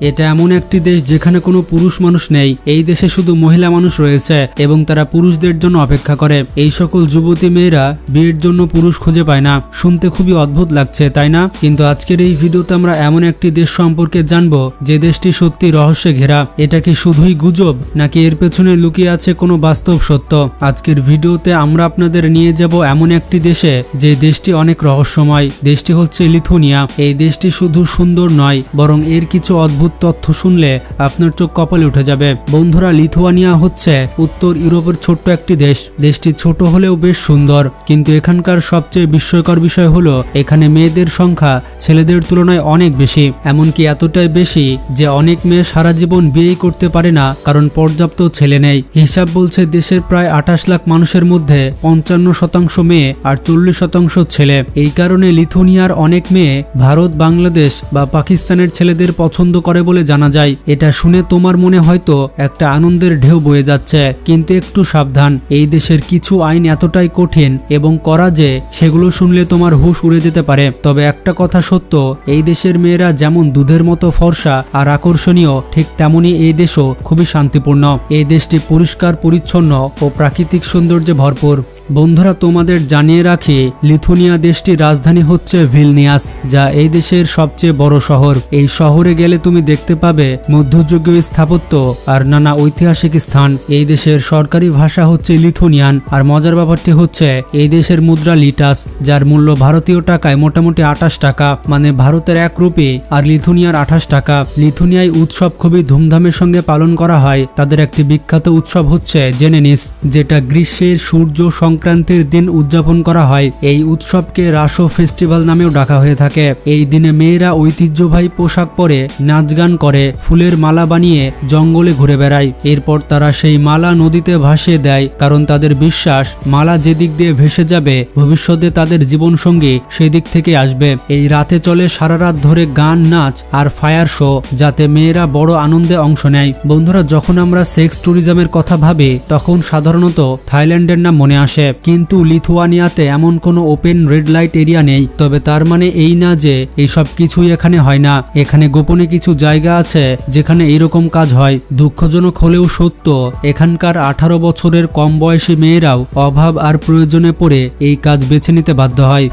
এটা এমন একটি দেশ যেখানে কোনো পুরুষ মানুষ নেই। এই দেশে শুধু মহিলা মানুষ রয়েছে এবং তারা পুরুষদের জন্য অপেক্ষা করে। এই সকল যুবতী মেয়েরা বিয়ের জন্য পুরুষ খুঁজে পায় না। শুনতে খুবই অদ্ভুত লাগছে, তাই না? কিন্তু আজকের এই ভিডিওতে আমরা এমন একটি দেশ সম্পর্কে জানবো যে দেশটি সত্যি রহস্যে ঘেরা। এটা কি শুধুই গুজব নাকি এর পেছনে লুকিয়ে আছে কোনো বাস্তব সত্য? আজকের ভিডিওতে আমরা আপনাদের নিয়ে যাব এমন একটি দেশে যে দেশটি অনেক রহস্যময়। দেশটি হচ্ছে লিথুনিয়া। এই দেশটি শুধু সুন্দর নয়, বরং এর কিছু অদ্ভুত তথ্য শুনলে আপনার চোখ কপালে উঠে যাবে। বন্ধুরা, লিথুয়ানিয়া হচ্ছে উত্তর ইউরোপের ছোট্ট একটি দেশ। দেশটি ছোট হলেও বেশ সুন্দর, কিন্তু এখানকার সবচেয়ে বিস্ময়কর বিষয় হলো এখানে মেয়েদের সংখ্যা ছেলেদের তুলনায় অনেক বেশি। এমনকি এতটাই বেশি যে অনেক মেয়ে সারা জীবন বিয়েই করতে পারে না, কারণ পর্যাপ্ত ছেলে নেই। হিসাব বলছে দেশের প্রায় 28 লাখ মানুষের মধ্যে 55% মেয়ে আর 40% ছেলে। এই কারণে লিথুনিয়ার অনেক মেয়ে ভারত, বাংলাদেশ বা পাকিস্তানের ছেলেদের পছন্দ করে বলে জানা যায়। এটা শুনে তোমার মনে হয়তো একটা আনন্দের ঢেউ বয়ে যাচ্ছে, কিন্তু একটু সাবধান। এই দেশের কিছু আইন এতটাই কঠিন এবং কড়া যে সেগুলো শুনলে তোমার হুঁশ উড়ে যেতে পারে। তবে একটা কথা সত্য, এই দেশের মেয়েরা যেমন দুধের মতো ফর্সা আর আকর্ষণীয়, ঠিক তেমনি এই দেশও খুবই শান্তিপূর্ণ। এই দেশটি পরিষ্কার পরিচ্ছন্ন ও প্রাকৃতিক সৌন্দর্যে ভরপুর। বন্ধুরা, তোমাদের জানিয়ে রাখি, লিথুনিয়া দেশটির রাজধানী হচ্ছে ভিলনিয়াস, যা এই দেশের সবচেয়ে বড় শহর। এই শহরে গেলে তুমি দেখতে পাবে মধ্যযুগীয় স্থাপত্য আর নানা ঐতিহাসিক স্থান। এই দেশের সরকারি ভাষা হচ্ছে লিথুনিয়ান। আর মজার ব্যাপারটি হচ্ছে এই দেশের মুদ্রা লিটাস, যার মূল্য ভারতীয় টাকায় মোটামুটি 28 টাকা, মানে ভারতের 1 রুপি আর লিথুনিয়ার 28 টাকা। লিথুনিয়ায় উৎসব খুবই ধুমধামের সঙ্গে পালন করা হয়। তাদের একটি বিখ্যাত উৎসব হচ্ছে জেনেনিস, যেটা গ্রীষ্মের সূর্য সংক্রান্তির দিন উদযাপন করা হয়। এই উৎসবকে রাসো ফেস্টিভ্যাল নামেও ডাকা হয়ে থাকে। এই দিনে মেয়েরা ঐতিহ্যবাহী পোশাক পরে নাচ গান করে, ফুলের মালা বানিয়ে জঙ্গলে ঘুরে বেড়ায়। এরপর তারা সেই মালা নদীতে ভাসিয়ে দেয়, কারণ তাদের বিশ্বাস মালা যেদিক দিয়ে ভেসে যাবে ভবিষ্যতে তাদের জীবনসঙ্গী সেদিক থেকে আসবে। এই রাতে চলে সারা রাত ধরে গান, নাচ আর ফায়ার শো, যাতে মেয়েরা বড় আনন্দে অংশ নেয়। বন্ধুরা, যখন আমরা সেক্স ট্যুরিজমের কথা ভাবি তখন সাধারণত থাইল্যান্ডের নাম মনে আসে, কিন্তু লিথুয়ানিয়াতে এমন কোনো ওপেন রেড লাইট এরিয়া নেই। তবে তার মানে এই না যে এইসব কিছুই এখানে হয় না। এখানে গোপনে কিছু জায়গা আছে যেখানে এইরকম কাজ হয়। দুঃখজনক হলেও সত্য, এখানকার 18 বছরের কম বয়সী মেয়েরাও অভাব আর প্রয়োজনে পড়ে এই কাজ বেছে নিতে বাধ্য হয়।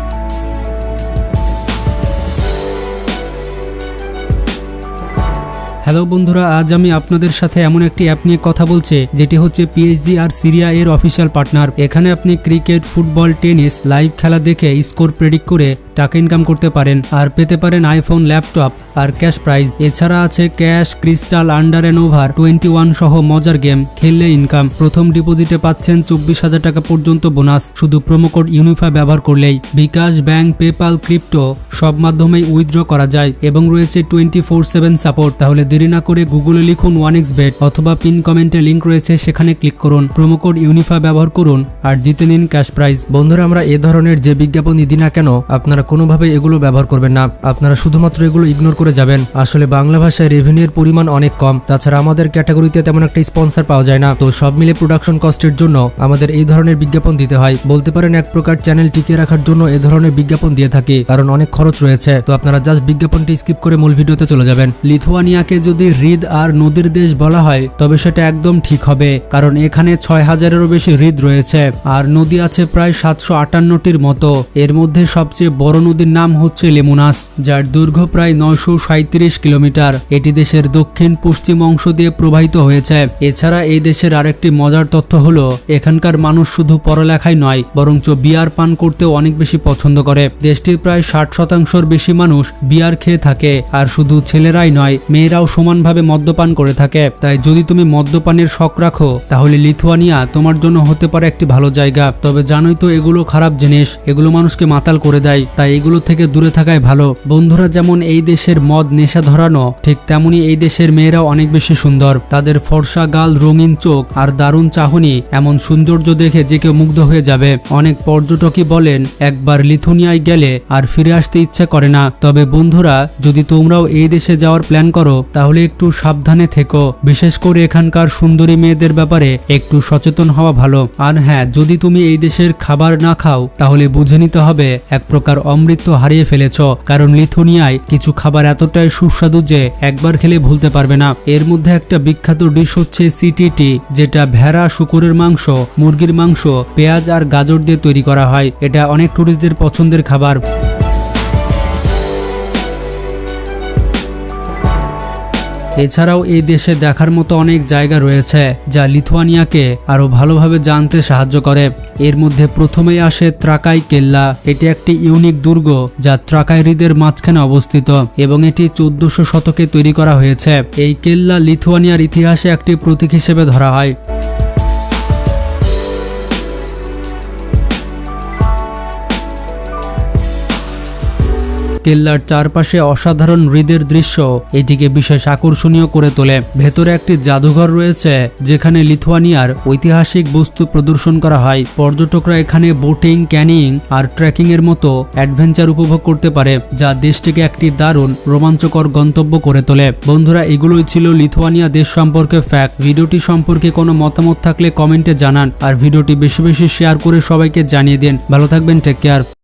হ্যালো বন্ধুরা, আজ আমি আপনাদের সাথে এমন একটি অ্যাপ নিয়ে কথা বলছি যেটি হচ্ছে PSG আর সিরিয়া এর অফিসিয়াল পার্টনার। এখানে আপনি ক্রিকেট, ফুটবল, টেনিস লাইভ খেলা দেখে স্কোর প্রেডিক্ট করে টাকা ইনকাম করতে পারেন আর পেতে পারেন আইফোন, ল্যাপটপ আর ক্যাশ প্রাইজ। এছাড়া আছে cash, crystal, under and over 21 সহ মজার গেম খেললে ইনকাম। প্রথম ডিপোজিটে পাচ্ছেন 24,000 টাকা পর্যন্ত বোনাস, শুধু প্রোমো কোড ইউনিফা ব্যবহার করলেই। বিকাশ, ব্যাংক, পেপাল, ক্রিপ্টো সব মাধ্যমেই উইথড্র করা যায় এবং রয়েছে 24/7 সাপোর্ট। তাহলে দেরি না করে গুগলে লিখুন 1xbet অথবা পিন কমেন্টে লিংক রয়েছে, সেখানে ক্লিক করুন, প্রোমো কোড ইউনিফা ব্যবহার করুন আর জিতে নিন ক্যাশ প্রাইজ। বন্ধুরা, আমরা এ ধরনের যে বিজ্ঞাপনই দিই না কেন, আপনারা কোনোভাবে এগুলো ব্যবহার করবেন না। আপনারা শুধুমাত্র এগুলো ইগনোর করে যাবেন। আসলে বাংলা ভাষায় রেভিনিউর পরিমাণ অনেক কম, তাছাড়া আমাদের ক্যাটাগরিতে তেমন একটা স্পন্সর পাওয়া যায় না। তো সব মিলে প্রোডাকশন কস্টের জন্য আমাদের এই ধরনের বিজ্ঞাপন দিতে হয়। বলতে পারেন এক প্রকার চ্যানেল টিকিয়ে রাখার জন্য এ ধরনের বিজ্ঞাপন দিয়ে থাকি, কারণ অনেক খরচ রয়েছে। তো আপনারা জাস্ট বিজ্ঞাপনটি স্কিপ করে মূল ভিডিওতে চলে যাবেন। লিথুয়ানিয়াকে যদি হ্রদ আর নদীর দেশ বলা হয় তবে সেটা একদম ঠিক হবে, কারণ এখানে 6000-এরও বেশি হ্রদ রয়েছে আর নদী আছে প্রায় 758টির মতো। এর মধ্যে সবচেয়ে বড় নদীর নাম হচ্ছে লেমুনাস, যার দৈর্ঘ্য প্রায় 937 কিলোমিটার। এটি দেশের দক্ষিণ পশ্চিম অংশ দিয়ে প্রবাহিত হয়েছে। এছাড়া এই দেশের আরেকটি মজার তথ্য হলো এখানকার মানুষ শুধু পড়ালেখাই নয়, বরঞ্চ বিয়ার পান করতেও অনেক বেশি পছন্দ করে। দেশটির প্রায় 60%-র বেশি মানুষ বিয়ার খেয়ে থাকে, আর শুধু ছেলেরাই নয়, মেয়েরাও সমানভাবে মদ্যপান করে থাকে। তাই যদি তুমি মদ্যপানের শখ রাখো তাহলে লিথুয়ানিয়া তোমার জন্য হতে পারে একটি ভালো জায়গা। তবে জানোই তো এগুলো খারাপ জিনিস, এগুলো মানুষকে মাতাল করে দেয়, তাই এগুলো থেকে দূরে থাকাই ভালো। বন্ধুরা, যেমন এই দেশের মদ নেশা ধরানো, ঠিক তেমনি এই দেশের মেয়েরাও অনেক বেশি সুন্দর। তাদের ফর্সা গাল, রঙিন চোখ আর দারুণ চাহনি, এমন সৌন্দর্য দেখে যে কেউ মুগ্ধ হয়ে যাবে। অনেক পর্যটকই বলেন একবার লিথুনিয়ায় গেলে আর ফিরে আসতে ইচ্ছা করে না। তবে বন্ধুরা, যদি তোমরাও এই দেশে যাওয়ার প্ল্যান করো তাহলে তাহলে একটু সাবধানে থেকো, বিশেষ করে এখানকার সুন্দরী মেয়েদের ব্যাপারে একটু সচেতন হওয়া ভালো। আর হ্যাঁ, যদি তুমি এই দেশের খাবার না খাও তাহলে বুঝে নিতে হবে এক প্রকার অমৃত হারিয়ে ফেলেছ, কারণ লিথুনিয়ায় কিছু খাবার এতটাই সুস্বাদু যে একবার খেলে ভুলতে পারবে না। এর মধ্যে একটা বিখ্যাত ডিশ হচ্ছে সিটিটি, যেটা ভেড়া, শুকুরের মাংস, মুরগির মাংস, পেঁয়াজ আর গাজর দিয়ে তৈরি করা হয়। এটা অনেক টুরিস্টদের পছন্দের খাবার। এছাড়াও এই দেশে দেখার মতো অনেক জায়গা রয়েছে যা লিথুয়ানিয়াকে আরো ভালোভাবে জানতে সাহায্য করে। এর মধ্যে প্রথমেই আসে ত্রাকাই কেল্লা। এটি একটি ইউনিক দুর্গ যা ত্রাকাই হ্রদের মাঝখানে অবস্থিত এবং এটি 1400 শতকে তৈরি করা হয়েছে। এই কেল্লা লিথুয়ানিয়ার ইতিহাসে একটি প্রতীক হিসেবে ধরা হয়। কেল্লার চারপাশে অসাধারণ হ্রদের দৃশ্য এটিকে বিশেষ আকর্ষণীয় করে তোলে। ভেতরে একটি জাদুঘর রয়েছে যেখানে লিথুয়ানিয়ার ঐতিহাসিক বস্তু প্রদর্শন করা হয়। পর্যটকরা এখানে বোটিং, ক্যানিং আর ট্রেকিং এর মতো অ্যাডভেঞ্চার উপভোগ করতে পারে, যা দেশটিকে একটি দারুণ রোমাঞ্চকর গন্তব্য করে তোলে। বন্ধুরা, এগুলোই ছিল লিথুয়ানিয়া দেশ সম্পর্কে ফ্যাক্ট। ভিডিওটি সম্পর্কে কোনো মতামত থাকলে কমেন্টে জানান আর ভিডিওটি বেশি বেশি শেয়ার করে সবাইকে জানিয়ে দিন। ভালো থাকবেন, টেক কেয়ার।